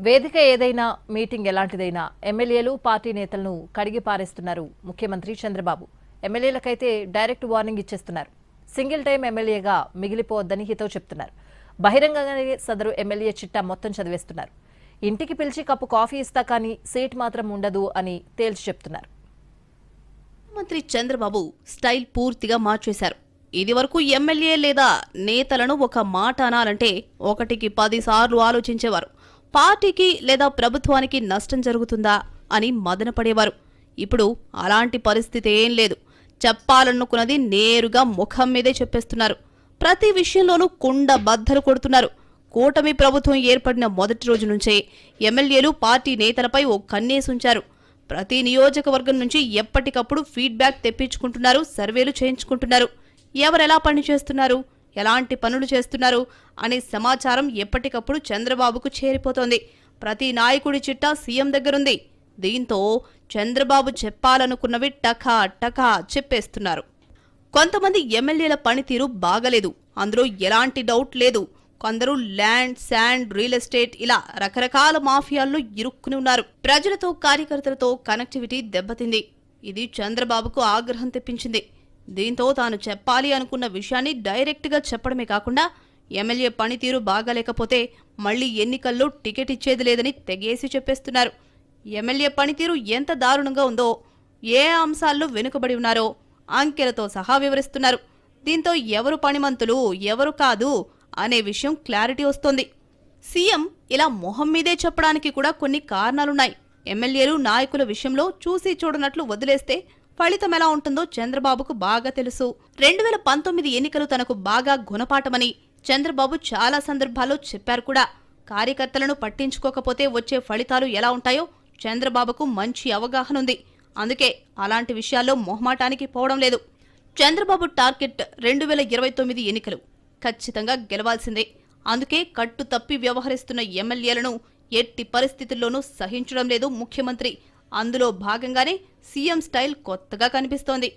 వేదిక ఏదైనా మీటింగ్ ఎలాంటిదైనా ఎమ్మెల్యేలు పార్టీ నేతలను కడిగి పారేస్తున్నారు ముఖ్యమంత్రి చంద్రబాబు. ఎమ్మెల్యేలకైతే డైరెక్ట్ వార్నింగ్ ఇచ్చేస్తున్నారు. సింగిల్ టైం ఎమ్మెల్యేగా మిగిలిపోవద్దని హితవు చెప్తున్నారు. బహిరంగంగానే సదరు ఎమ్మెల్యే చిట్టా మొత్తం చదివేస్తున్నారు. ఇంటికి పిలిచి కప్పు కాఫీ ఇస్తా కానీ సీట్ మాత్రం ఉండదు అని తేల్చి చెప్తున్నారు. మంత్రి చంద్రబాబు స్టైల్ పూర్తిగా మార్చేశారు. ఇదివరకు ఎమ్మెల్యే లేదా నేతలను ఒక మాట అనాలంటే 1కి 10 సార్లు ఆలోచించేవారు. పార్టీకి లేదా ప్రభుత్వానికి నష్టం జరుగుతుందా అని మదనపడేవారు. ఇప్పుడు అలాంటి పరిస్థితి ఏం లేదు. చెప్పాలనుకున్నది నేరుగా ముఖం మీదే చెప్పేస్తున్నారు. ప్రతి విషయంలోనూ కుండ బద్దలు కొడుతున్నారు. కూటమి ప్రభుత్వం ఏర్పడిన మొదటి రోజు నుంచే ఎమ్మెల్యేలు పార్టీ నేతలపై ఓ కన్నేసుంచారు. ప్రతి నియోజకవర్గం నుంచి ఎప్పటికప్పుడు ఫీడ్బ్యాక్ తెప్పించుకుంటున్నారు, సర్వేలు చేయించుకుంటున్నారు. ఎవరెలా పని చేస్తున్నారు, ఎలాంటి పనులు చేస్తున్నారు అనే సమాచారం ఎప్పటికప్పుడు చంద్రబాబుకు చేరిపోతోంది. ప్రతి నాయకుడి చిట్టా సీఎం దగ్గరుంది. దీంతో చంద్రబాబు చెప్పాలనుకున్నవి టకా టకా చెప్పేస్తున్నారు. కొంతమంది ఎమ్మెల్యేల పనితీరు బాగలేదు, అందులో ఎలాంటి డౌట్ లేదు. కొందరు ల్యాండ్, శాండ్, రియల్ ఎస్టేట్ ఇలా రకరకాల మాఫియాల్లో ఇరుక్కుని ఉన్నారు. ప్రజలతో, కార్యకర్తలతో కనెక్టివిటీ దెబ్బతింది. ఇది చంద్రబాబుకు ఆగ్రహం తెప్పించింది. దీంతో తాను చెప్పాలి అనుకున్న విషయాన్ని డైరెక్ట్గా చెప్పడమే కాకుండా ఎమ్మెల్యే పనితీరు బాగాలేకపోతే మళ్లీ ఎన్నికల్లో టికెట్ ఇచ్చేది లేదని తెగేసి చెప్పేస్తున్నారు. ఎమ్మెల్యే పనితీరు ఎంత దారుణంగా ఉందో, ఏ అంశాల్లో వెనుకబడి ఉన్నారో అంకెలతో సహా వివరిస్తున్నారు. దీంతో ఎవరు పనిమంతులు, ఎవరు కాదు అనే విషయం క్లారిటీ వస్తోంది. సీఎం ఇలా మొహం మీదే చెప్పడానికి కూడా కొన్ని కారణాలున్నాయి. ఎమ్మెల్యేలు, నాయకుల విషయంలో చూసి చూడనట్లు వదిలేస్తే ఫలితం ఎలా ఉంటుందో చంద్రబాబుకు బాగా తెలుసు. 2019 ఎన్నికలు తనకు బాగా గుణపాఠమని చంద్రబాబు చాలా సందర్భాల్లో చెప్పారు కూడా. కార్యకర్తలను పట్టించుకోకపోతే వచ్చే ఫలితాలు ఎలా ఉంటాయో చంద్రబాబుకు మంచి అవగాహన ఉంది. అందుకే అలాంటి విషయాల్లో మొహమాటానికి పోవడం లేదు. చంద్రబాబు టార్గెట్ 2029 ఎన్నికలు ఖచ్చితంగా గెలవాల్సిందే. అందుకే కట్టు తప్పి వ్యవహరిస్తున్న ఎమ్మెల్యేలను ఎట్టి పరిస్థితుల్లోనూ సహించడం లేదు ముఖ్యమంత్రి. అందులో భాగంగానే సీఎం స్టైల్ కొత్తగా కనిపిస్తోంది.